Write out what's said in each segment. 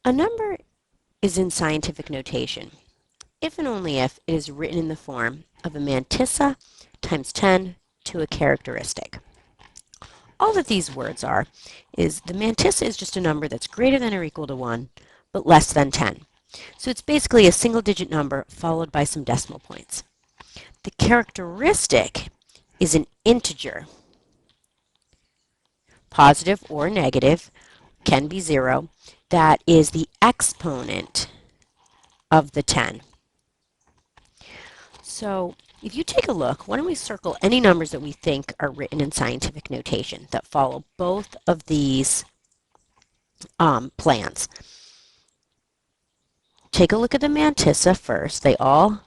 A number is in scientific notation if and only if it is written in the form of a mantissa times 10 to a characteristic. All that these words are is the mantissa is just a number that's greater than or equal to 1, but less than 10. So it's basically a single-digit number followed by some decimal points. The characteristic is an integer, positive or negative, can be 0, that is the exponent of the 10. So if you take a look, why don't we circle any numbers that we think are written in scientific notation that follow both of these plans. Take a look at the mantissa first. They all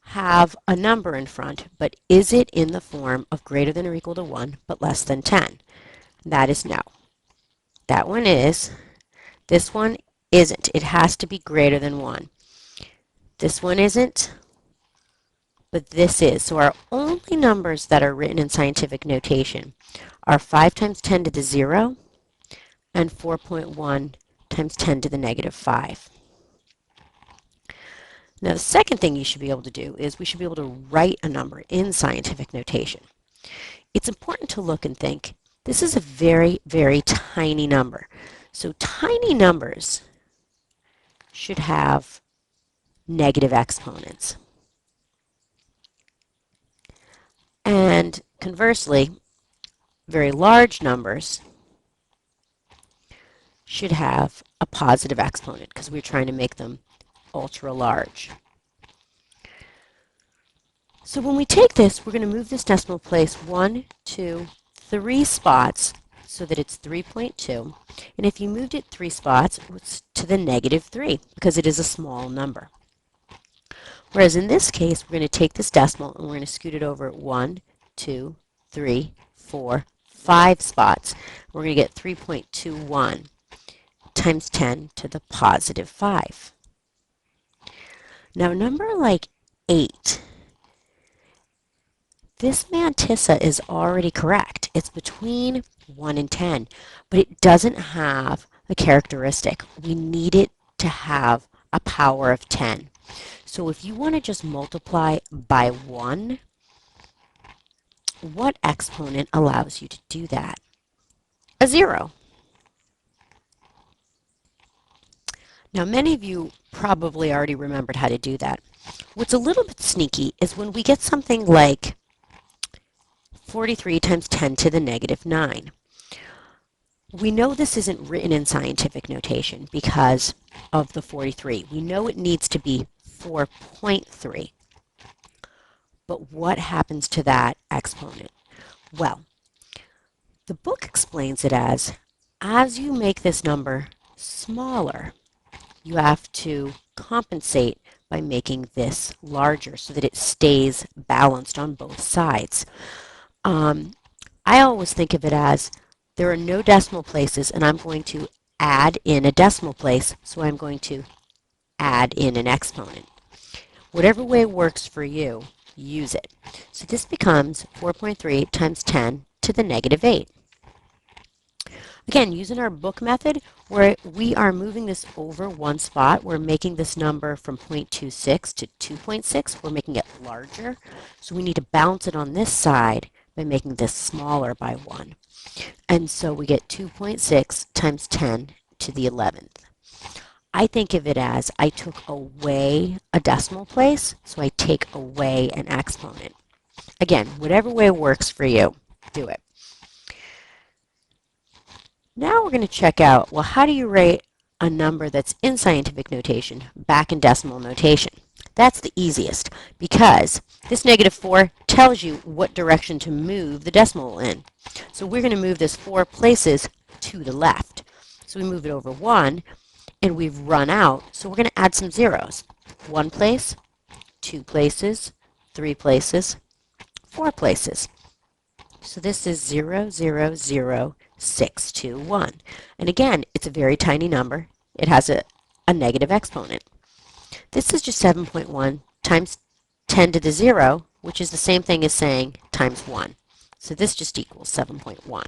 have a number in front, but is it in the form of greater than or equal to 1, but less than 10? That is no. That one is. This one isn't. It has to be greater than 1. This one isn't, but this is. So our only numbers that are written in scientific notation are 5 times 10 to the 0 and 4.1 times 10 to the negative 5. Now the second thing you should be able to do is we should be able to write a number in scientific notation. It's important to look and think, this is a very, very tiny number. So tiny numbers should have negative exponents. And conversely, very large numbers should have a positive exponent because we're trying to make them ultra large. So when we take this, we're going to move this decimal place 1, 2, 3 spots so that it's 3.2. And if you moved it 3 spots, it's to the negative 3 because it is a small number. Whereas in this case, we're going to take this decimal and we're going to scoot it over 1, 2, 3, 4, 5 spots. We're going to get 3.21 times 10 to the positive 5. Now, a number like 8, this mantissa is already correct. It's between 1 and 10, but it doesn't have a characteristic. We need it to have a power of 10. So if you want to just multiply by 1, what exponent allows you to do that? A 0. Now, many of you probably already remembered how to do that. What's a little bit sneaky is when we get something like 43 times 10 to the negative 9. We know this isn't written in scientific notation because of the 43. We know it needs to be 4.3. But what happens to that exponent? Well, the book explains it as you make this number smaller, you have to compensate by making this larger so that it stays balanced on both sides. I always think of it as there are no decimal places and I'm going to add in a decimal place, so I'm going to add in an exponent. Whatever way works for you, use it. So this becomes 4.3 times 10 to the negative 8. Again, using our book method, where we are moving this over 1 spot, we're making this number from 0.26 to 2.6. We're making it larger. So we need to balance it on this side by making this smaller by 1. And so we get 2.6 times 10 to the 11th. I think of it as I took away a decimal place, so I take away an exponent. Again, whatever way works for you, do it. Now we're going to check out, well, how do you write a number that's in scientific notation back in decimal notation? That's the easiest because this negative 4 tells you what direction to move the decimal in. So we're going to move this 4 places to the left. So we move it over 1 and we've run out, so we're going to add some zeros. 1 place, 2 places, 3 places, 4 places. So this is 0, 0, 0, 6, 2, 1. And again, it's a very tiny number. It has a negative exponent. This is just 7.1 times 10 to the 0, which is the same thing as saying times 1. So this just equals 7.1.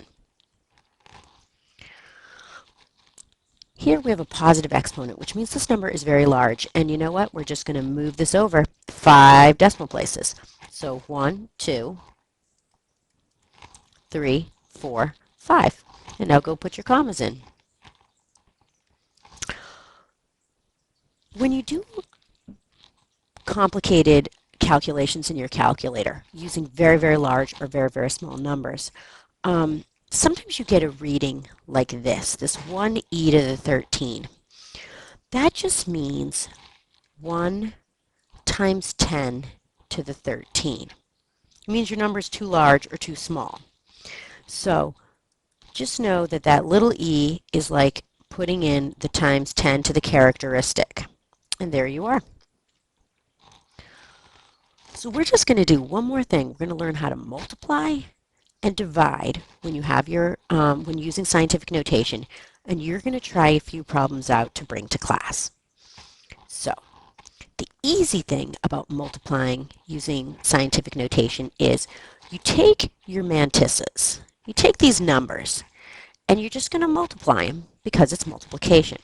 Here we have a positive exponent, which means this number is very large. And you know what? We're just going to move this over 5 decimal places. So 1, 2, 3, 4, 5. And now go put your commas in. When you do complicated calculations in your calculator using very, very large or very, very small numbers, sometimes you get a reading like this 1e to the 13. That just means 1 times 10 to the 13. It means your number is too large or too small. So just know that that little e is like putting in the times 10 to the characteristic. And there you are. So we're just going to do one more thing. We're going to learn how to multiply and divide when you have your when using scientific notation, and you're going to try a few problems out to bring to class. So the easy thing about multiplying using scientific notation is you take your mantisses, you take these numbers, and you're just going to multiply them because it's multiplication.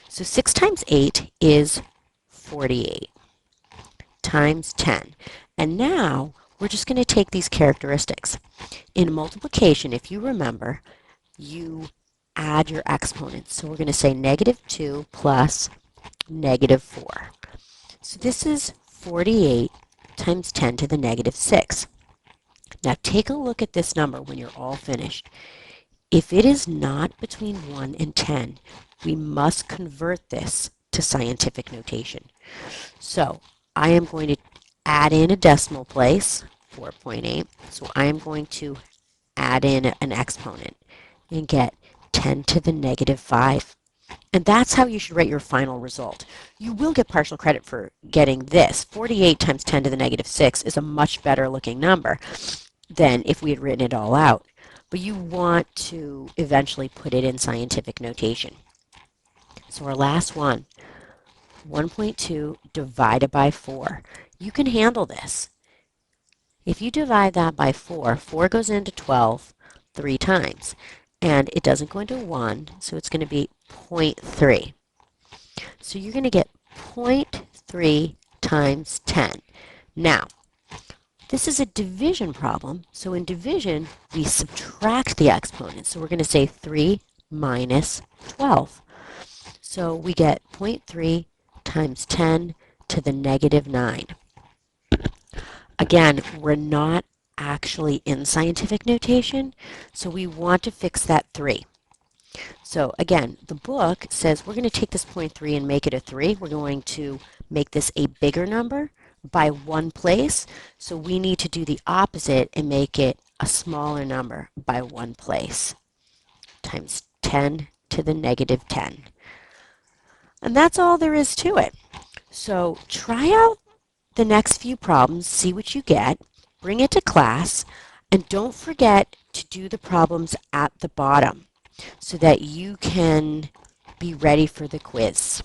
So 6 times 8 is 48 times 10. And now we're just going to take these characteristics. In multiplication, if you remember, you add your exponents. So we're going to say -2 plus -4. So this is 48 times 10 to the -6. Now take a look at this number when you're all finished. If it is not between 1 and 10, we must convert this to scientific notation. So I am going to add in a decimal place, 4.8. So I am going to add in an exponent and get 10 to the -5. And that's how you should write your final result. You will get partial credit for getting this. 48 times 10 to the -6 is a much better looking number than if we had written it all out. But you want to eventually put it in scientific notation. So our last one, 1.2 divided by 4. You can handle this. If you divide that by 4, 4 goes into 12 3 times. And it doesn't go into 1, so it's going to be 0.3. So you're going to get 0.3 times 10. Now, this is a division problem, so in division, we subtract the exponent. So we're going to say 3 minus 12. So we get 0.3 times 10 to the -9. Again, we're not actually in scientific notation, so we want to fix that 3. So again, the book says we're going to take this 0.3 and make it a 3. We're going to make this a bigger number by 1 place, so we need to do the opposite and make it a smaller number by 1 place, times 10 to the -10. And that's all there is to it. So try out the next few problems, see what you get, bring it to class, and don't forget to do the problems at the bottom so that you can be ready for the quiz.